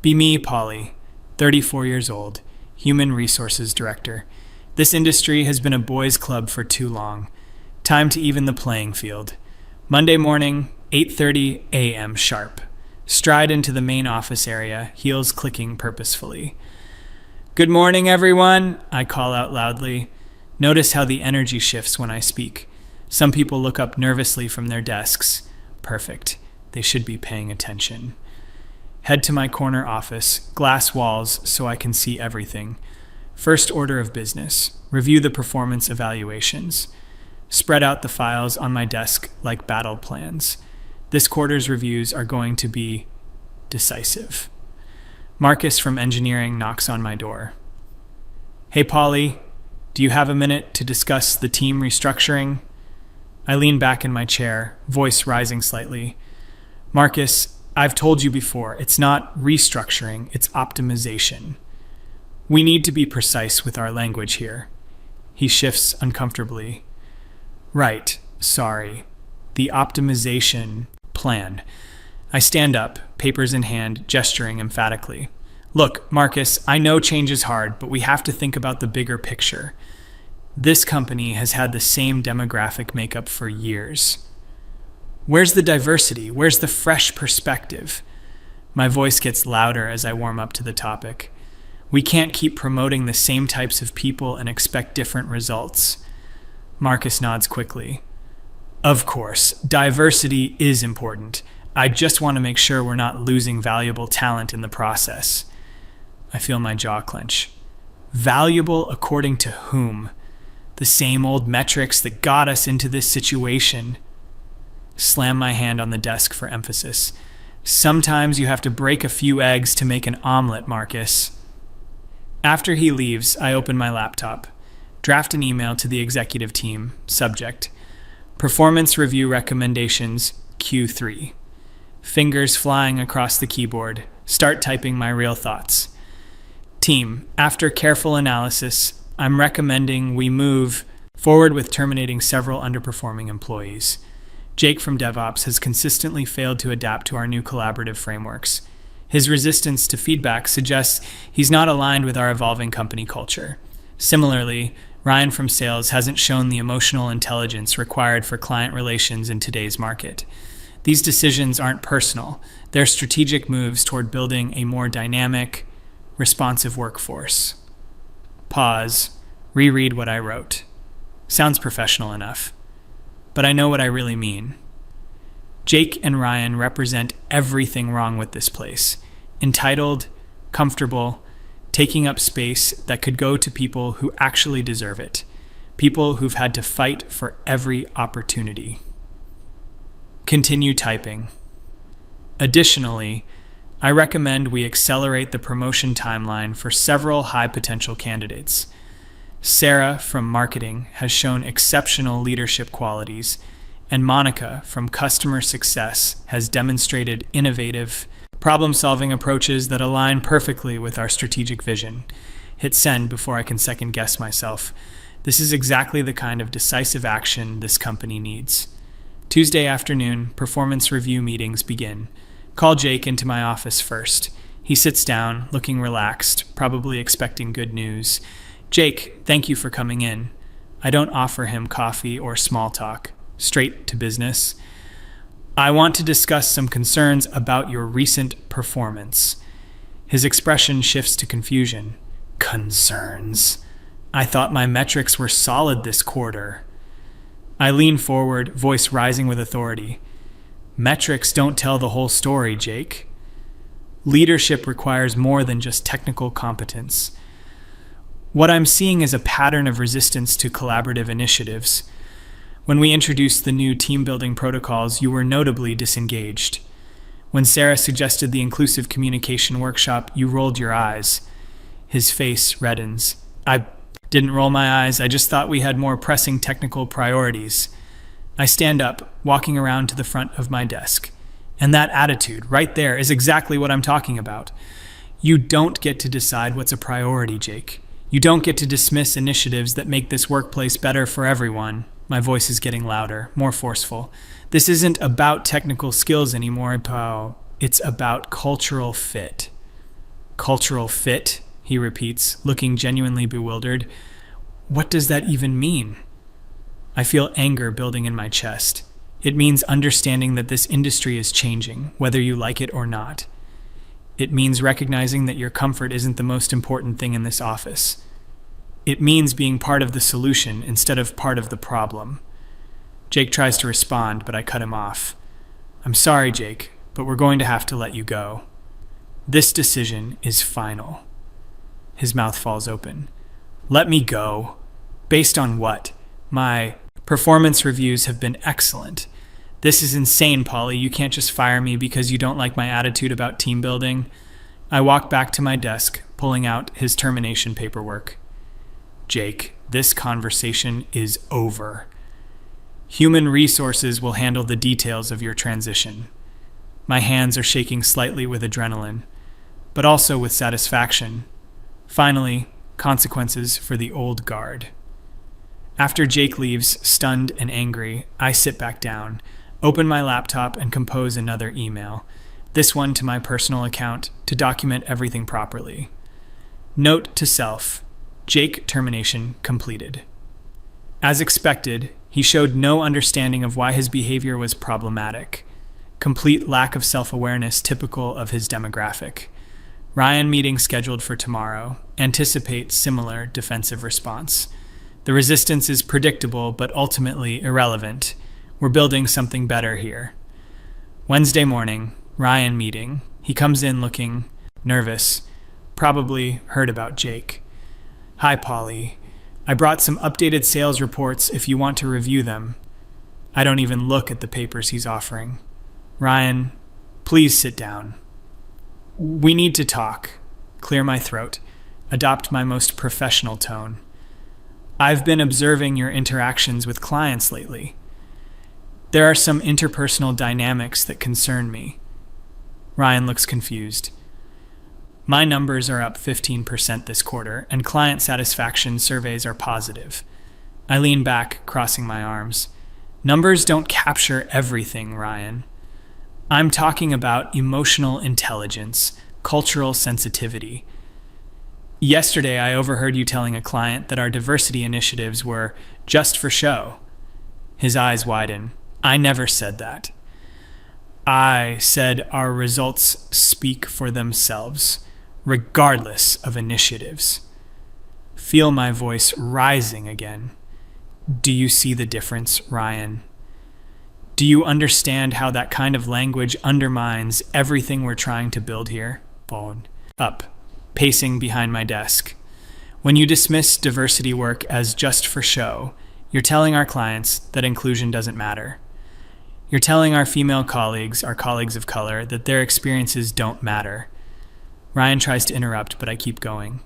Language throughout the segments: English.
Be me, Polly, 34 years old, Human Resources Director. This industry has been a boys' club for too long. Time to even the playing field. Monday morning, 8:30 a.m. sharp. Stride into the main office area, heels clicking purposefully. Good morning, everyone, I call out loudly. Notice how the energy shifts when I speak. Some people look up nervously from their desks. Perfect. They should be paying attention. Head to my corner office, glass walls so I can see everything. First order of business, review the performance evaluations. Spread out the files on my desk like battle plans. This quarter's reviews are going to be decisive. Marcus from engineering knocks on my door. Hey, Polly, do you have a minute to discuss the team restructuring? I lean back in my chair, voice rising slightly. Marcus, I've told you before, it's not restructuring, it's optimization. We need to be precise with our language here. He shifts uncomfortably. Right, sorry. The optimization plan. I stand up, papers in hand, gesturing emphatically. Look, Marcus, I know change is hard, but we have to think about the bigger picture. This company has had the same demographic makeup for years. Where's the diversity? Where's the fresh perspective? My voice gets louder as I warm up to the topic. We can't keep promoting the same types of people and expect different results. Marcus nods quickly. Of course, diversity is important. I just want to make sure we're not losing valuable talent in the process. I feel my jaw clench. Valuable according to whom? The same old metrics that got us into this situation. Slam my hand on the desk for emphasis. Sometimes you have to break a few eggs to make an omelet, Marcus. After he leaves, I open my laptop. Draft an email to the executive team. Subject: Performance Review Recommendations, Q3. Fingers flying across the keyboard. Start typing my real thoughts. Team, after careful analysis, I'm recommending we move forward with terminating several underperforming employees. Jake from DevOps has consistently failed to adapt to our new collaborative frameworks. His resistance to feedback suggests he's not aligned with our evolving company culture. Similarly, Ryan from Sales hasn't shown the emotional intelligence required for client relations in today's market. These decisions aren't personal. They're strategic moves toward building a more dynamic, responsive workforce. Pause. Reread what I wrote. Sounds professional enough. But I know what I really mean. Jake and Ryan represent everything wrong with this place. Entitled, comfortable, taking up space that could go to people who actually deserve it. People who've had to fight for every opportunity. Continue typing. Additionally, I recommend we accelerate the promotion timeline for several high-potential candidates. Sarah from marketing has shown exceptional leadership qualities, and Monica from customer success has demonstrated innovative, problem-solving approaches that align perfectly with our strategic vision. Hit send before I can second-guess myself. This is exactly the kind of decisive action this company needs. Tuesday afternoon, performance review meetings begin. Call Jake into my office first. He sits down, looking relaxed, probably expecting good news. Jake, thank you for coming in. I don't offer him coffee or small talk. Straight to business. I want to discuss some concerns about your recent performance. His expression shifts to confusion. Concerns. I thought my metrics were solid this quarter. I lean forward, voice rising with authority. Metrics don't tell the whole story, Jake. Leadership requires more than just technical competence. What I'm seeing is a pattern of resistance to collaborative initiatives. When we introduced the new team-building protocols, you were notably disengaged. When Sarah suggested the inclusive communication workshop, you rolled your eyes. His face reddens. I didn't roll my eyes, I just thought we had more pressing technical priorities. I stand up, walking around to the front of my desk. And that attitude, right there, is exactly what I'm talking about. You don't get to decide what's a priority, Jake. You don't get to dismiss initiatives that make this workplace better for everyone. My voice is getting louder, more forceful. This isn't about technical skills anymore, Pao. It's about cultural fit. Cultural fit, he repeats, looking genuinely bewildered. What does that even mean? I feel anger building in my chest. It means understanding that this industry is changing, whether you like it or not. It means recognizing that your comfort isn't the most important thing in this office. It means being part of the solution instead of part of the problem. Jake tries to respond, but I cut him off. I'm sorry, Jake, but we're going to have to let you go. This decision is final. His mouth falls open. Let me go. Based on what? My performance reviews have been excellent. This is insane, Polly. You can't just fire me because you don't like my attitude about team building. I walk back to my desk, pulling out his termination paperwork. Jake, this conversation is over. Human resources will handle the details of your transition. My hands are shaking slightly with adrenaline, but also with satisfaction. Finally, consequences for the old guard. After Jake leaves, stunned and angry, I sit back down, open my laptop, and compose another email, this one to my personal account, to document everything properly. Note to self, Jake termination completed. As expected, he showed no understanding of why his behavior was problematic. Complete lack of self-awareness typical of his demographic. Ryan meeting scheduled for tomorrow. Anticipate similar defensive response. The resistance is predictable but ultimately irrelevant. We're building something better here. Wednesday morning, Ryan meeting. He comes in looking nervous. Probably heard about Jake. Hi, Polly. I brought some updated sales reports if you want to review them. I don't even look at the papers he's offering. Ryan, please sit down. We need to talk. Clear my throat. Adopt my most professional tone. I've been observing your interactions with clients lately. There are some interpersonal dynamics that concern me. Ryan looks confused. My numbers are up 15% this quarter, and client satisfaction surveys are positive. I lean back, crossing my arms. Numbers don't capture everything, Ryan. I'm talking about emotional intelligence, cultural sensitivity. Yesterday, I overheard you telling a client that our diversity initiatives were just for show. His eyes widen. I never said that. I said our results speak for themselves, regardless of initiatives. Feel my voice rising again. Do you see the difference, Ryan? Do you understand how that kind of language undermines everything we're trying to build here? Phone up, pacing behind my desk. When you dismiss diversity work as just for show, you're telling our clients that inclusion doesn't matter. You're telling our female colleagues, our colleagues of color, that their experiences don't matter. Ryan tries to interrupt, but I keep going.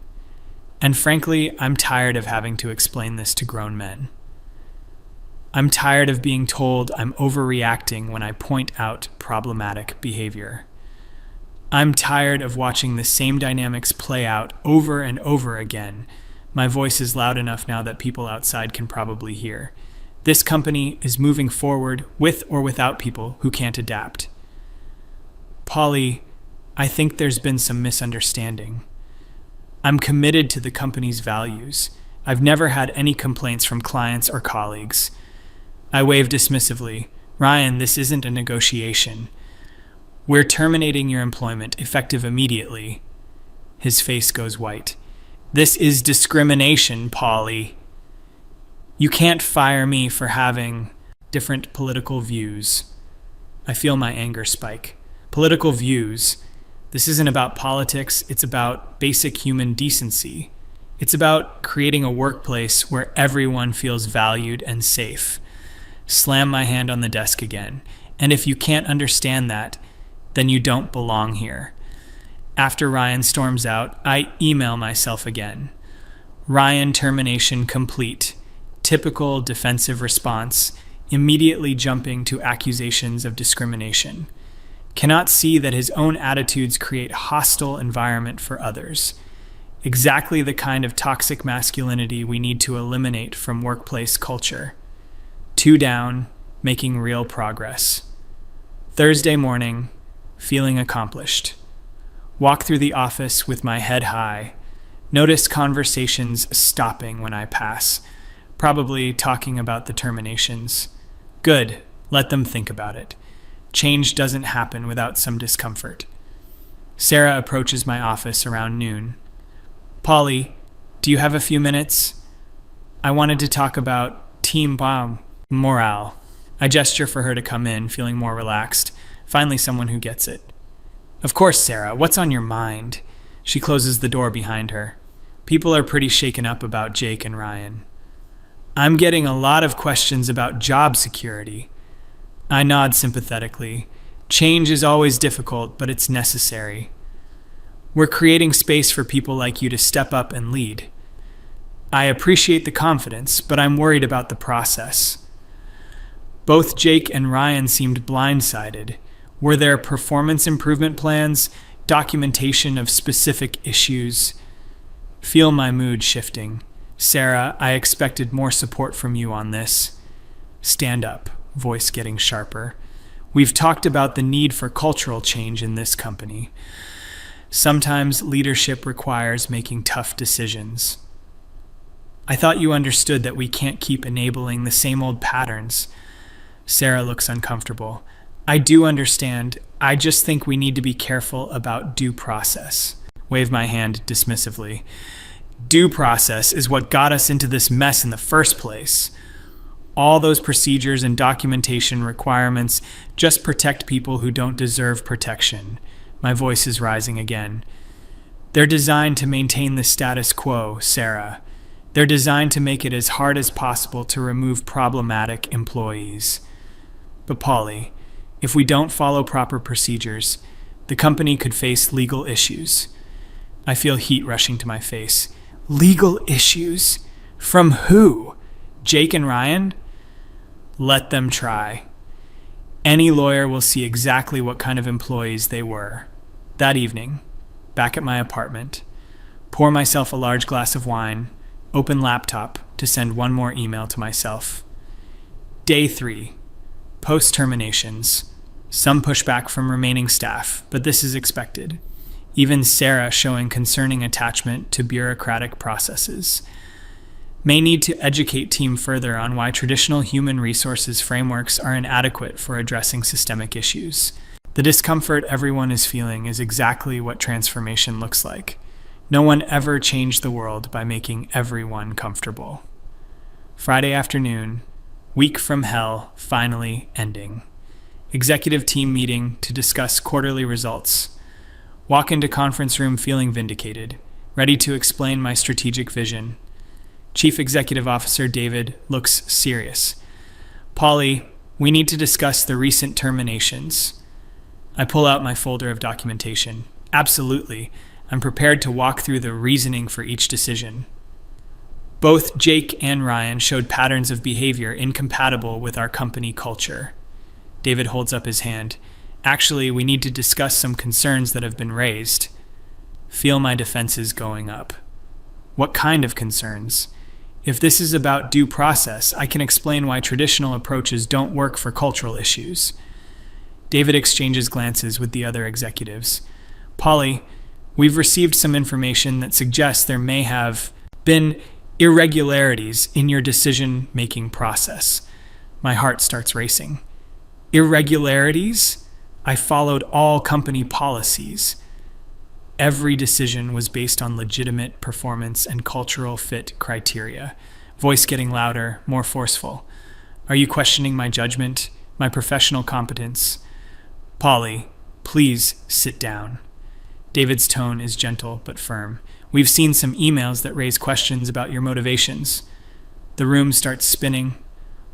And frankly, I'm tired of having to explain this to grown men. I'm tired of being told I'm overreacting when I point out problematic behavior. I'm tired of watching the same dynamics play out over and over again. My voice is loud enough now that people outside can probably hear. This company is moving forward with or without people who can't adapt. Polly, I think there's been some misunderstanding. I'm committed to the company's values. I've never had any complaints from clients or colleagues. I wave dismissively. Ryan, this isn't a negotiation. We're terminating your employment, effective immediately. His face goes white. This is discrimination, Polly. You can't fire me for having different political views. I feel my anger spike. Political views. This isn't about politics, it's about basic human decency. It's about creating a workplace where everyone feels valued and safe. Slam my hand on the desk again. And if you can't understand that, then you don't belong here. After Ryan storms out, I email myself again. Ryan termination complete. Typical defensive response, immediately jumping to accusations of discrimination. Cannot see that his own attitudes create hostile environment for others. Exactly the kind of toxic masculinity we need to eliminate from workplace culture. 2 down, making real progress. Thursday morning, feeling accomplished. Walk through the office with my head high. Notice conversations stopping when I pass, probably talking about the terminations. Good, let them think about it. Change doesn't happen without some discomfort. Sarah approaches my office around noon. Polly, do you have a few minutes? I wanted to talk about team morale. I gesture for her to come in, feeling more relaxed. Finally, someone who gets it. Of course, Sarah, what's on your mind? She closes the door behind her. People are pretty shaken up about Jake and Ryan. I'm getting a lot of questions about job security. I nod sympathetically. Change is always difficult, but it's necessary. We're creating space for people like you to step up and lead. I appreciate the confidence, but I'm worried about the process. Both Jake and Ryan seemed blindsided. Were there performance improvement plans, documentation of specific issues? Feel my mood shifting. Sarah, I expected more support from you on this. Stand up, voice getting sharper. We've talked about the need for cultural change in this company. Sometimes leadership requires making tough decisions. I thought you understood that we can't keep enabling the same old patterns. Sarah looks uncomfortable. I do understand. I just think we need to be careful about due process. Wave my hand dismissively. Due process is what got us into this mess in the first place. All those procedures and documentation requirements just protect people who don't deserve protection. My voice is rising again. They're designed to maintain the status quo, Sarah. They're designed to make it as hard as possible to remove problematic employees. But Polly, if we don't follow proper procedures, the company could face legal issues. I feel heat rushing to my face. Legal issues? From who? Jake and Ryan? Let them try. Any lawyer will see exactly what kind of employees they were. That evening, back at my apartment, pour myself a large glass of wine, open laptop to send one more email to myself. Day 3. Post-terminations. Some pushback from remaining staff, but this is expected. Even Sarah showing concerning attachment to bureaucratic processes. May need to educate team further on why traditional human resources frameworks are inadequate for addressing systemic issues. The discomfort everyone is feeling is exactly what transformation looks like. No one ever changed the world by making everyone comfortable. Friday afternoon, week from hell finally ending. Executive team meeting to discuss quarterly results. Walk into conference room feeling vindicated, ready to explain my strategic vision. Chief Executive Officer David looks serious. Polly, we need to discuss the recent terminations. I pull out my folder of documentation. Absolutely. I'm prepared to walk through the reasoning for each decision. Both Jake and Ryan showed patterns of behavior incompatible with our company culture. David holds up his hand. Actually, we need to discuss some concerns that have been raised. Feel my defenses going up. What kind of concerns? If this is about due process, I can explain why traditional approaches don't work for cultural issues. David exchanges glances with the other executives. Polly, we've received some information that suggests there may have been irregularities in your decision-making process. My heart starts racing. Irregularities? I followed all company policies. Every decision was based on legitimate performance and cultural fit criteria. Voice getting louder, more forceful. Are you questioning my judgment, my professional competence? Polly, please sit down. David's tone is gentle but firm. We've seen some emails that raise questions about your motivations. The room starts spinning.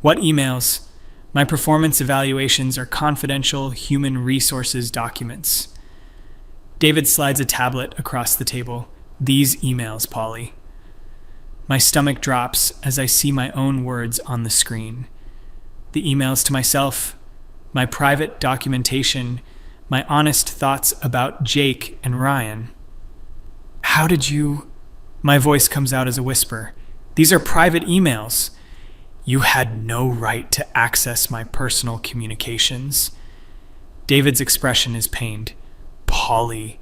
What emails? My performance evaluations are confidential human resources documents. David slides a tablet across the table. These emails, Polly. My stomach drops as I see my own words on the screen. The emails to myself, my private documentation, my honest thoughts about Jake and Ryan. How did you... My voice comes out as a whisper. These are private emails. You had no right to access my personal communications. David's expression is pained. Polly,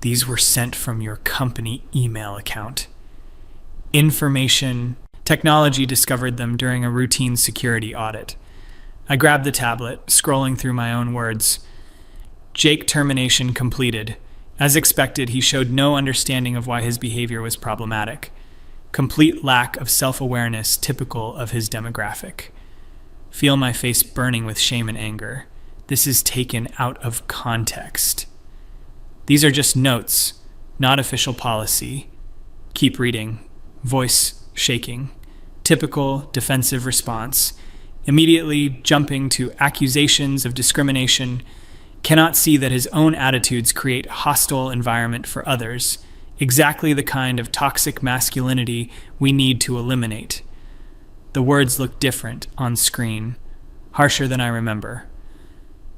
These were sent from your company email account. Information technology discovered them during a routine security audit. I grabbed the tablet, scrolling through my own words. Jake, termination completed. As expected, he showed no understanding of why his behavior was problematic. Complete lack of self-awareness typical of his demographic. Feel my face burning with shame and anger. This is taken out of context. These are just notes, not official policy. Keep reading. Voice shaking. Typical defensive response. Immediately jumping to accusations of discrimination. Cannot see that his own attitudes create hostile environment for others. Exactly the kind of toxic masculinity we need to eliminate. The words look different on screen. Harsher than I remember.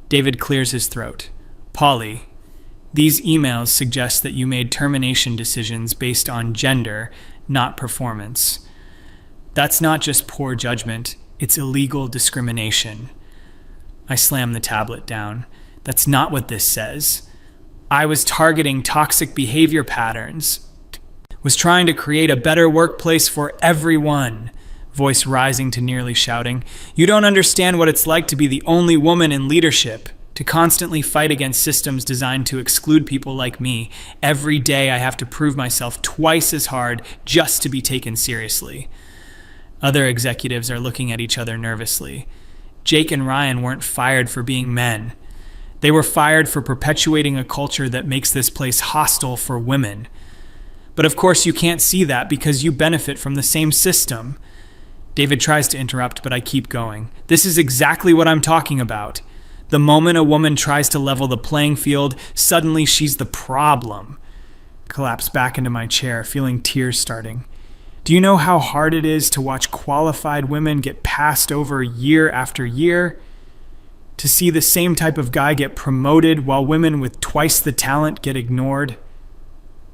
David clears his throat. Polly, these emails suggest that you made termination decisions based on gender, not performance. That's not just poor judgment, it's illegal discrimination. I slam the tablet down. That's not what this says. I was targeting toxic behavior patterns. Was trying to create a better workplace for everyone. Voice rising to nearly shouting. You don't understand what it's like to be the only woman in leadership. To constantly fight against systems designed to exclude people like me. Every day I have to prove myself twice as hard just to be taken seriously. Other executives are looking at each other nervously. Jake and Ryan weren't fired for being men. They were fired for perpetuating a culture that makes this place hostile for women. But of course you can't see that because you benefit from the same system. David tries to interrupt, but I keep going. This is exactly what I'm talking about. The moment a woman tries to level the playing field, suddenly she's the problem. Collapse back into my chair, feeling tears starting. Do you know how hard it is to watch qualified women get passed over year after year? To see the same type of guy get promoted while women with twice the talent get ignored?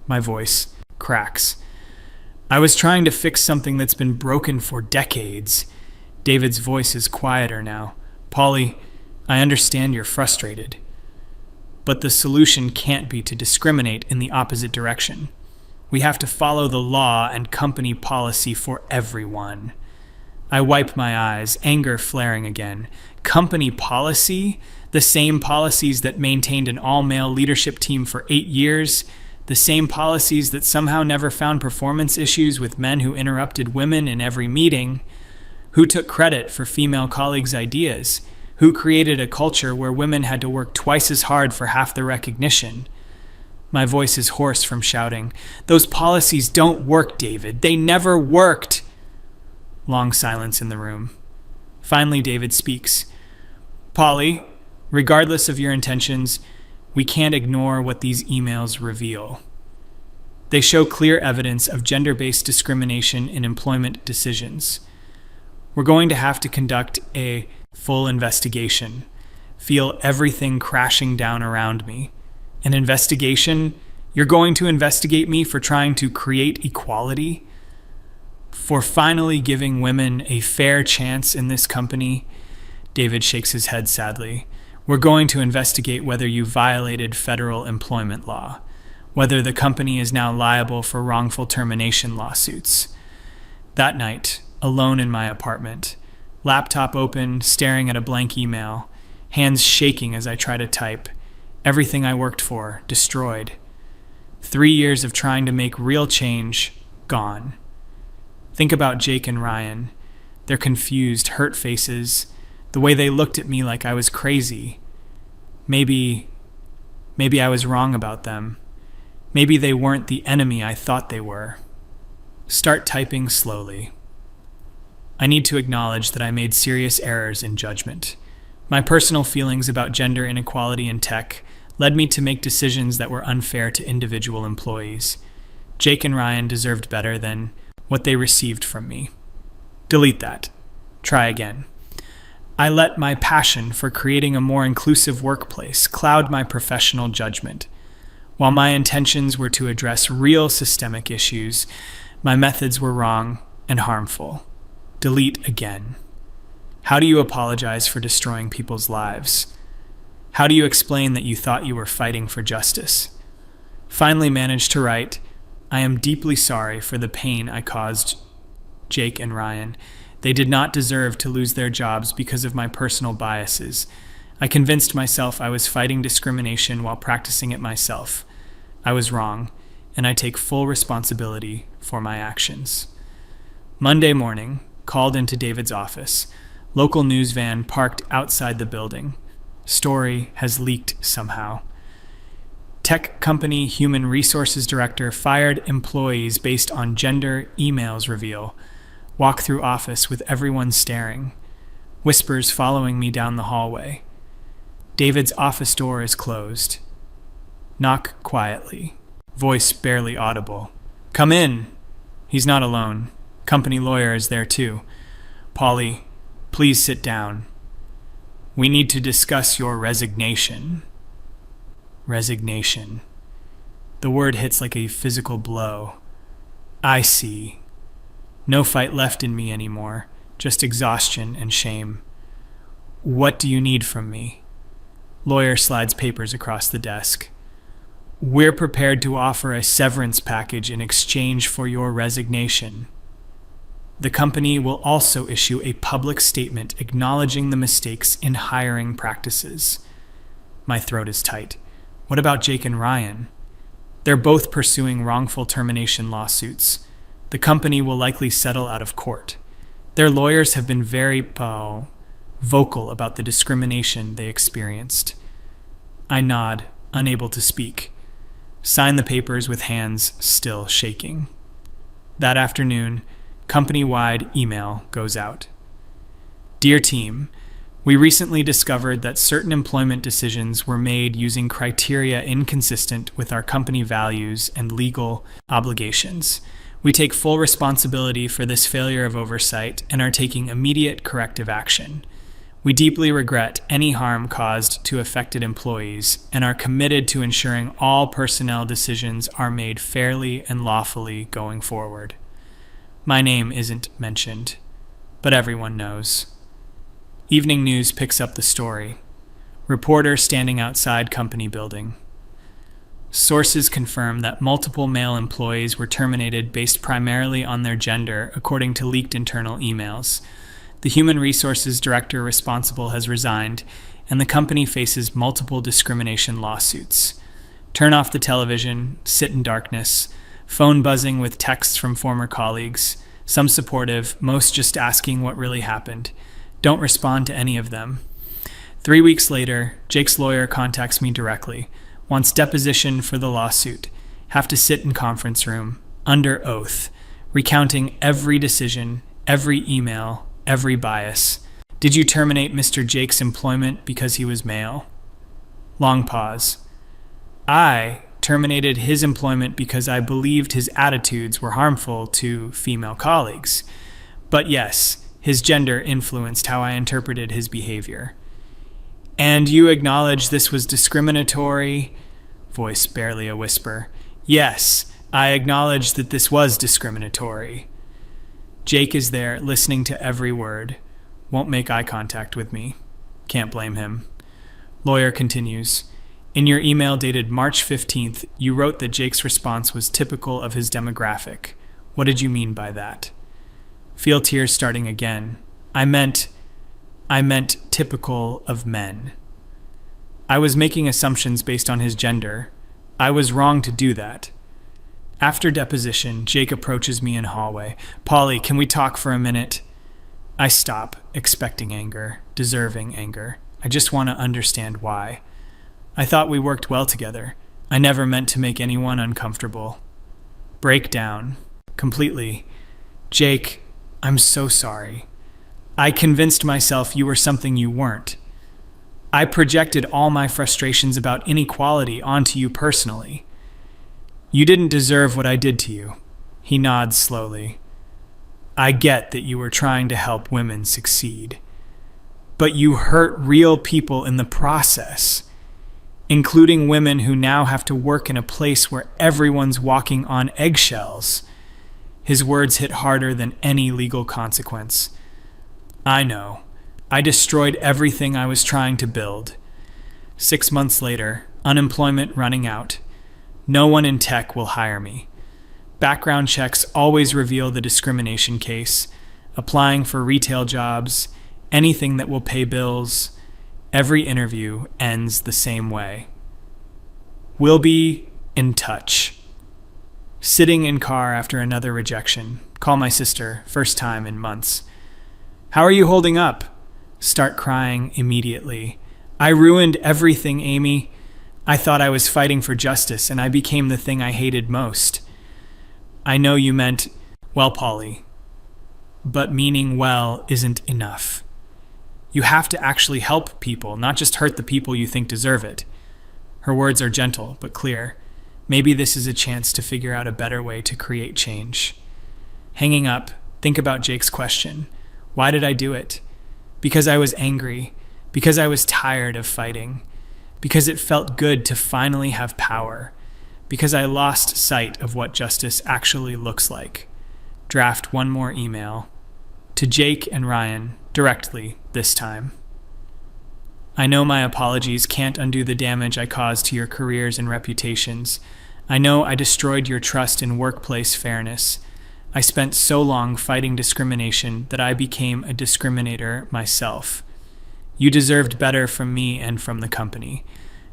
My voice cracks. I was trying to fix something that's been broken for decades. David's voice is quieter now. Polly, I understand you're frustrated. But the solution can't be to discriminate in the opposite direction. We have to follow the law and company policy for everyone. I wipe my eyes, anger flaring again. Company policy? The same policies that maintained an all-male leadership team for 8 years? The same policies that somehow never found performance issues with men who interrupted women in every meeting? Who took credit for female colleagues' ideas? Who created a culture where women had to work twice as hard for half the recognition? My voice is hoarse from shouting. Those policies don't work, David. They never worked. Long silence in the room. Finally, David speaks. Polly, regardless of your intentions, we can't ignore what these emails reveal. They show clear evidence of gender-based discrimination in employment decisions. We're going to have to conduct a full investigation. Feel everything crashing down around me. An investigation? You're going to investigate me for trying to create equality? For finally giving women a fair chance in this company? David shakes his head sadly. We're going to investigate whether you violated federal employment law, whether the company is now liable for wrongful termination lawsuits. That night, alone in my apartment, laptop open, staring at a blank email, hands shaking as I try to type. Everything I worked for, destroyed. 3 years of trying to make real change, gone. Think about Jake and Ryan. Their confused, hurt faces, the way they looked at me like I was crazy. Maybe I was wrong about them. Maybe they weren't the enemy I thought they were. Start typing slowly. I need to acknowledge that I made serious errors in judgment. My personal feelings about gender inequality in tech led me to make decisions that were unfair to individual employees. Jake and Ryan deserved better than what they received from me. Delete that. Try again. I let my passion for creating a more inclusive workplace cloud my professional judgment. While my intentions were to address real systemic issues, my methods were wrong and harmful. Delete again. How do you apologize for destroying people's lives? How do you explain that you thought you were fighting for justice? Finally managed to write, "I am deeply sorry for the pain I caused Jake and Ryan. They did not deserve to lose their jobs because of my personal biases. I convinced myself I was fighting discrimination while practicing it myself. I was wrong, and I take full responsibility for my actions." Monday morning, called into David's office. Local news van parked outside the building. Story has leaked somehow. Tech company human resources director fired employees based on gender emails reveal. Walk through office with everyone staring. Whispers following me down the hallway. David's office door is closed. Knock quietly. Voice barely audible. "Come in." He's not alone. Company lawyer is there too. "Polly, please sit down. We need to discuss your resignation." Resignation. The word hits like a physical blow. I see. No fight left in me anymore, just exhaustion and shame. "What do you need from me?" Lawyer slides papers across the desk. "We're prepared to offer a severance package in exchange for your resignation. The company will also issue a public statement acknowledging the mistakes in hiring practices." My throat is tight. What about Jake and Ryan? They're both pursuing wrongful termination lawsuits. The company will likely settle out of court. Their lawyers have been very vocal about the discrimination they experienced. I nod, unable to speak. Sign the papers with hands still shaking. That afternoon, company-wide email goes out. "Dear team, we recently discovered that certain employment decisions were made using criteria inconsistent with our company values and legal obligations. We take full responsibility for this failure of oversight and are taking immediate corrective action. We deeply regret any harm caused to affected employees and are committed to ensuring all personnel decisions are made fairly and lawfully going forward." My name isn't mentioned, but everyone knows. Evening News picks up the story. Reporter standing outside company building. Sources confirm that multiple male employees were terminated based primarily on their gender, according to leaked internal emails. The human resources director responsible has resigned, and the company faces multiple discrimination lawsuits. Turn off the television, sit in darkness, phone buzzing with texts from former colleagues, some supportive, most just asking what really happened. Don't respond to any of them. 3 weeks later, Jake's lawyer contacts me directly, wants deposition for the lawsuit, have to sit in conference room, under oath, recounting every decision, every email, every bias. "Did you terminate Mr. Jake's employment because he was male?" Long pause. "I terminated his employment because I believed his attitudes were harmful to female colleagues. But yes, his gender influenced how I interpreted his behavior." "And you acknowledge this was discriminatory?" Voice barely a whisper. "Yes, I acknowledge that this was discriminatory." Jake is there, listening to every word. Won't make eye contact with me. Can't blame him. Lawyer continues. "In your email dated March 15th, you wrote that Jake's response was typical of his demographic. What did you mean by that?" Feel tears starting again. I meant typical of men. I was making assumptions based on his gender. I was wrong to do that. After deposition, Jake approaches me in hallway. "Polly, can we talk for a minute?" I stop, expecting anger, deserving anger. I just want to understand why. I thought we worked well together. I never meant to make anyone uncomfortable. Break down. Completely. "Jake, I'm so sorry. I convinced myself you were something you weren't. I projected all my frustrations about inequality onto you personally. You didn't deserve what I did to you." He nods slowly. "I get that you were trying to help women succeed. But you hurt real people in the process, including women who now have to work in a place where everyone's walking on eggshells." His words hit harder than any legal consequence. "I know. I destroyed everything I was trying to build. 6 months later, unemployment running out. No one in tech will hire me. Background checks always reveal the discrimination case. Applying for retail jobs, anything that will pay bills, every interview ends the same way. We'll be in touch. Sitting in car after another rejection. Call my sister, first time in months. How are you holding up? Start crying immediately. I ruined everything, Amy. I thought I was fighting for justice, and I became the thing I hated most. I know you meant, well, Polly, but meaning well isn't enough. You have to actually help people, not just hurt the people you think deserve it. Her words are gentle, but clear. Maybe this is a chance to figure out a better way to create change. Hanging up, think about Jake's question. Why did I do it? Because I was angry. Because I was tired of fighting. Because it felt good to finally have power. Because I lost sight of what justice actually looks like. Draft one more email. To Jake and Ryan, directly this time. I know my apologies can't undo the damage I caused to your careers and reputations. I know I destroyed your trust in workplace fairness. I spent so long fighting discrimination that I became a discriminator myself. You deserved better from me and from the company.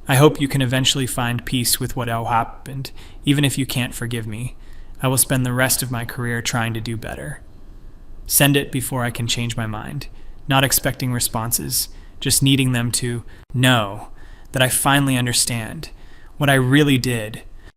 I hope you can eventually find peace with what happened, even if you can't forgive me. I will spend the rest of my career trying to do better. Send it before I can change my mind, not expecting responses, just needing them to know that I finally understand what I really did